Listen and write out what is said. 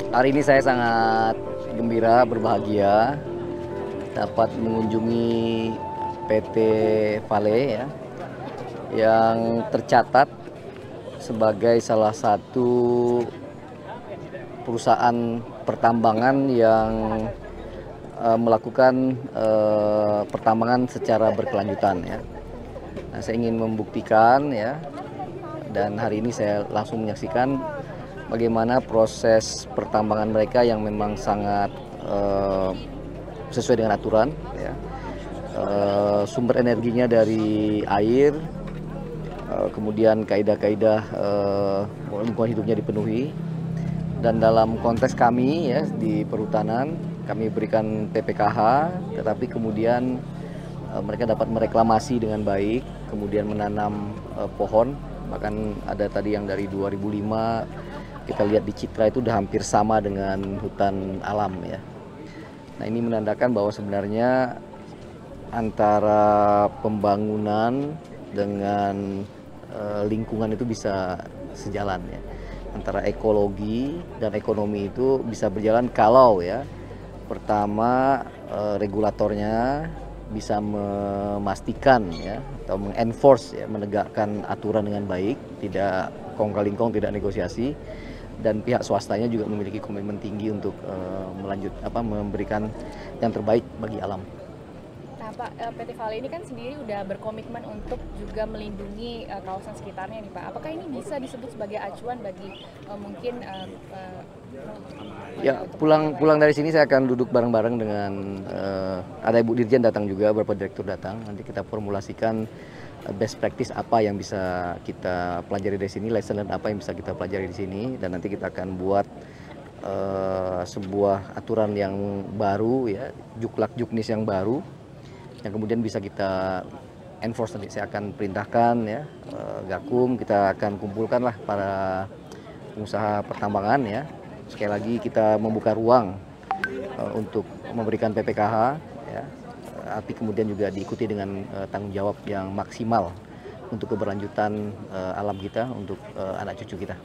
Hari ini saya sangat gembira, berbahagia dapat mengunjungi PT Vale ya, yang tercatat sebagai salah satu perusahaan pertambangan yang melakukan pertambangan secara berkelanjutan ya. Nah, saya ingin membuktikan ya, dan hari ini saya langsung menyaksikan bagaimana proses pertambangan mereka yang memang sangat sesuai dengan aturan ya. Sumber energinya dari air, kemudian kaidah-kaidah lingkungan hidupnya dipenuhi, dan dalam konteks kami ya di perhutanan kami berikan PPKH, tetapi kemudian mereka dapat mereklamasi dengan baik, kemudian menanam pohon, bahkan ada tadi yang dari 2005 kita lihat di Citra itu udah hampir sama dengan hutan alam ya. Nah, ini menandakan bahwa sebenarnya antara pembangunan dengan lingkungan itu bisa sejalan ya. Antara ekologi dan ekonomi itu bisa berjalan kalau ya pertama regulatornya bisa memastikan ya atau mengenforce ya, menegakkan aturan dengan baik, tidak kong-kali-kong, tidak negosiasi, dan pihak swastanya juga memiliki komitmen tinggi untuk memberikan yang terbaik bagi alam. Nah Pak, PT Vale ini kan sendiri udah berkomitmen untuk juga melindungi kawasan sekitarnya nih Pak. Apakah ini bisa disebut sebagai acuan bagi mungkin Ya, pulang dari sini saya akan duduk bareng-bareng dengan ada Ibu Dirjen datang juga, beberapa direktur datang. Nanti kita formulasikan best practice apa yang bisa kita pelajari dari sini, lesson learned apa yang bisa kita pelajari di sini, dan nanti kita akan buat sebuah aturan yang baru ya, juklak juknis yang baru yang kemudian bisa kita enforce. Nanti saya akan perintahkan ya Gakum, kita akan kumpulkan lah para pengusaha pertambangan ya. Sekali lagi kita membuka ruang untuk memberikan PPKH ya, tapi kemudian juga diikuti dengan tanggung jawab yang maksimal untuk keberlanjutan alam kita, untuk anak cucu kita.